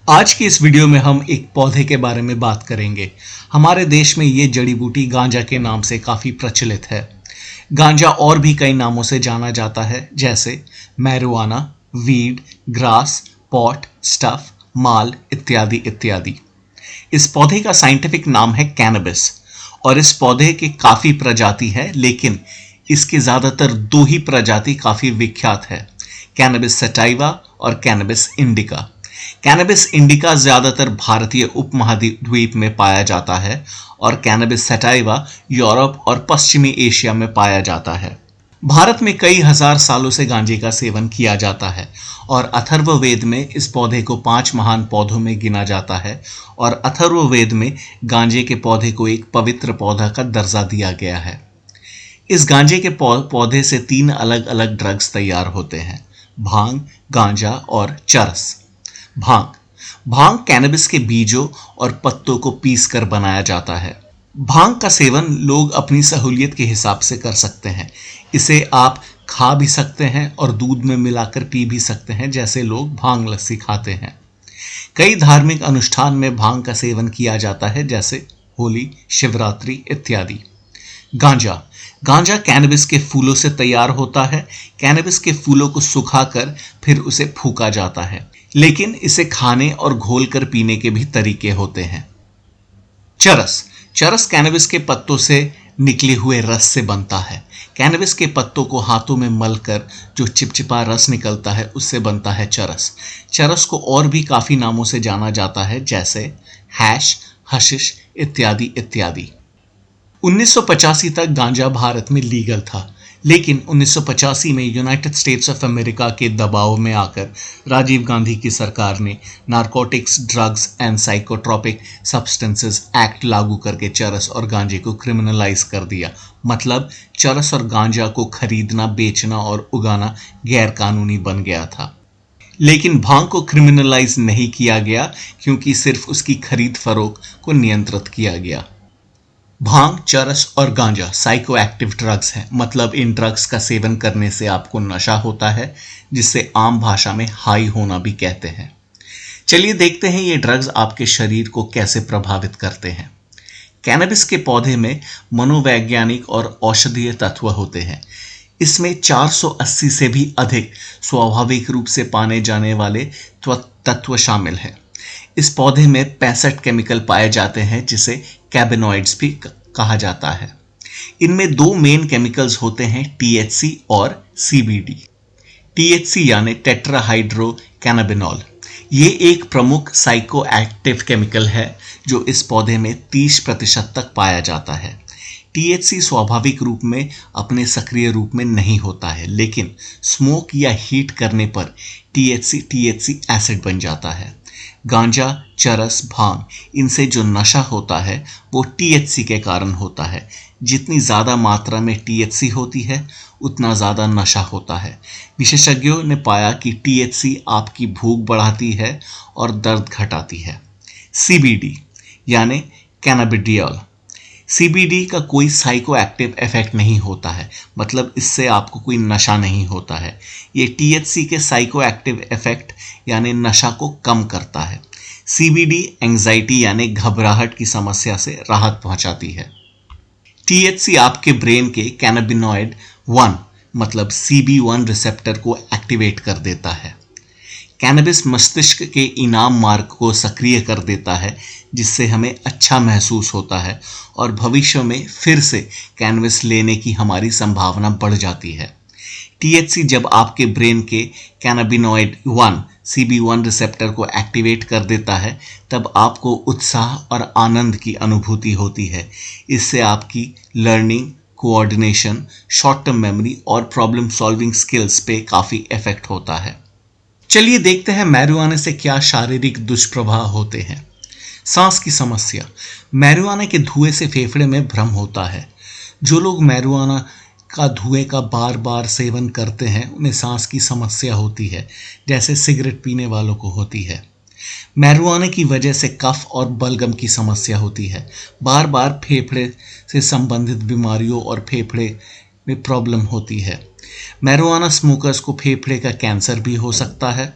आज की इस वीडियो में हम एक पौधे के बारे में बात करेंगे। हमारे देश में ये जड़ी बूटी गांजा के नाम से काफ़ी प्रचलित है। गांजा और भी कई नामों से जाना जाता है, जैसे marijuana, weed, grass, pot, stuff, माल इत्यादि इत्यादि। इस पौधे का साइंटिफिक नाम है कैनबिस और इस पौधे के काफ़ी प्रजाति है, लेकिन इसके ज़्यादातर दो ही प्रजाति काफ़ी विख्यात है, कैनबिस सटाइवा और कैनबिस इंडिका। कैनबिस इंडिका ज़्यादातर भारतीय उपमहाद्वीप में पाया जाता है और कैनबिस सटाइवा यूरोप और पश्चिमी एशिया में पाया जाता है। भारत में कई हजार सालों से गांजे का सेवन किया जाता है और अथर्ववेद में इस पौधे को 5 महान पौधों में गिना जाता है और अथर्ववेद में गांजे के पौधे को एक पवित्र पौधा का दर्जा दिया गया है। इस गांजे के पौधे से 3 अलग अलग ड्रग्स तैयार होते हैं, भांग, गांजा और चरस। भांग कैनबिस के बीजों और पत्तों को पीसकर बनाया जाता है। भांग का सेवन लोग अपनी सहूलियत के हिसाब से कर सकते हैं। इसे आप खा भी सकते हैं और दूध में मिलाकर पी भी सकते हैं, जैसे लोग भांग लस्सी खाते हैं। कई धार्मिक अनुष्ठान में भांग का सेवन किया जाता है, जैसे होली, शिवरात्रि इत्यादि। गांजा कैनबिस के फूलों से तैयार होता है। कैनबिस के फूलों को सुखाकर फिर उसे फूका जाता है, लेकिन इसे खाने और घोलकर पीने के भी तरीके होते हैं। चरस कैनबिस के पत्तों से निकले हुए रस से बनता है। कैनबिस के पत्तों को हाथों में मलकर जो चिपचिपा रस निकलता है, उससे बनता है चरस। चरस को और भी काफी नामों से जाना जाता है, जैसे हैश, हशिश इत्यादि इत्यादि। 1985 तक गांजा भारत में लीगल था, लेकिन 1985 में यूनाइटेड स्टेट्स ऑफ अमेरिका के दबाव में आकर राजीव गांधी की सरकार ने narcotics, drugs and psychotropic substances act लागू करके चरस और गांजे को क्रिमिनलाइज कर दिया। मतलब चरस और गांजा को खरीदना, बेचना और उगाना गैर कानूनी बन गया था। लेकिन भांग को क्रिमिनलाइज नहीं किया गया, क्योंकि सिर्फ उसकी खरीद फरोख्त को नियंत्रित किया गया। भांग, चरस और गांजा साइको एक्टिव ड्रग्स हैं। मतलब इन ड्रग्स का सेवन करने से आपको नशा होता है, जिससे आम भाषा में हाई होना भी कहते हैं। चलिए देखते हैं ये ड्रग्स आपके शरीर को कैसे प्रभावित करते हैं। कैनबिस के पौधे में मनोवैज्ञानिक और औषधीय तत्व होते हैं। इसमें 480 से भी अधिक स्वाभाविक रूप से पाने जाने वाले तत्व शामिल हैं। इस पौधे में 65 केमिकल पाए जाते हैं, जिसे कैबिनॉइड्स भी कहा जाता है। इनमें 2 मेन केमिकल्स होते हैं, टीएचसी और सीबीडी। टीएचसी यानी टेट्राहाइड्रो कैनाबिनॉल, ये एक प्रमुख साइको एक्टिव केमिकल है जो इस पौधे में 30% तक पाया जाता है। टीएचसी स्वाभाविक रूप में अपने सक्रिय रूप में नहीं होता है, लेकिन स्मोक या हीट करने पर टीएचसी एसिड बन जाता है। गांजा, चरस, भांग, इनसे जो नशा होता है वो टीएचसी के कारण होता है। जितनी ज़्यादा मात्रा में टीएचसी होती है, उतना ज़्यादा नशा होता है। विशेषज्ञों ने पाया कि टीएचसी आपकी भूख बढ़ाती है और दर्द घटाती है। सीबीडी यानी कैनाबिडियोल, सीबीडी का कोई साइको एक्टिव इफेक्ट नहीं होता है। मतलब इससे आपको कोई नशा नहीं होता है। ये टीएचसी के साइको एक्टिव इफेक्ट यानी नशा को कम करता है। सीबीडी एंजाइटी यानी घबराहट की समस्या से राहत पहुंचाती है। टीएचसी आपके ब्रेन के कैनाबिनॉइड 1 मतलब CB1 रिसेप्टर को एक्टिवेट कर देता है। कैनबिस मस्तिष्क के इनाम मार्ग को सक्रिय कर देता है, जिससे हमें अच्छा महसूस होता है और भविष्य में फिर से कैनबिस लेने की हमारी संभावना बढ़ जाती है। टीएचसी जब आपके ब्रेन के कैनाबिनॉइड 1 CB1 रिसेप्टर को एक्टिवेट कर देता है, तब आपको उत्साह और आनंद की अनुभूति होती है। इससे आपकी learning, coordination, short term memory और प्रॉब्लम सॉल्विंग स्किल्स पे काफ़ी इफेक्ट होता है। चलिए देखते हैं मैरिजुआना से क्या शारीरिक दुष्प्रभाव होते हैं। सांस की समस्या, मैरिजुआना के धुएं से फेफड़े में भ्रम होता है। जो लोग मैरिजुआना का धुएं का बार बार सेवन करते हैं, उन्हें सांस की समस्या होती है, जैसे सिगरेट पीने वालों को होती है। मैरिजुआना की वजह से कफ और बलगम की समस्या होती है। बार बार फेफड़े से संबंधित बीमारियों और फेफड़े में प्रॉब्लम होती है। मैरिजुआना स्मोकर्स को फेफड़े का कैंसर भी हो सकता है।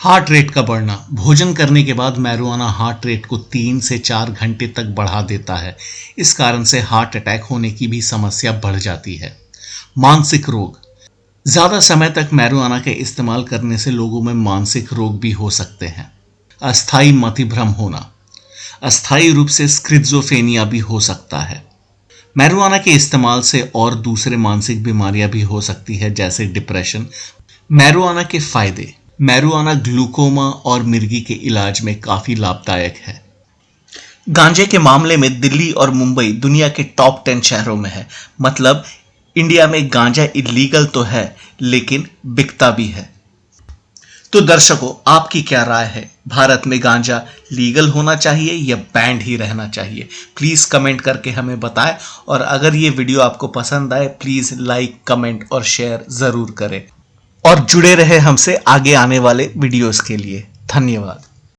हार्ट रेट का बढ़ना। भोजन करने के बाद मैरिजुआना हार्ट रेट को 3 से 4 घंटे तक बढ़ा देता है। इस कारण से हार्ट अटैक होने की भी समस्या बढ़ जाती है। मानसिक रोग। ज़्यादा समय तक मैरिजुआना के इस्तेमाल करने से लोगों में मानसिक रोग भी हो सकते हैं। अस्थायी मतिभ्रम होना। अस्थायी रूप से स्किज़ोफ्रेनिया भी हो सकता है। मैरिजुआना के इस्तेमाल से और दूसरे मानसिक बीमारियां भी हो सकती है, जैसे डिप्रेशन। मैरिजुआना के फायदे। मैरिजुआना ग्लूकोमा और मिर्गी के इलाज में काफी लाभदायक है। गांजे के मामले में दिल्ली और मुंबई दुनिया के टॉप 10 शहरों में है। मतलब इंडिया में गांजा इलीगल तो है, लेकिन बिकता भी है। तो दर्शकों, आपकी क्या राय है? भारत में गांजा लीगल होना चाहिए या बैंड ही रहना चाहिए? प्लीज़ कमेंट करके हमें बताएं। और अगर ये वीडियो आपको पसंद आए, प्लीज़ लाइक, कमेंट और शेयर ज़रूर करें। और जुड़े रहे हमसे आगे आने वाले वीडियोस के लिए। धन्यवाद।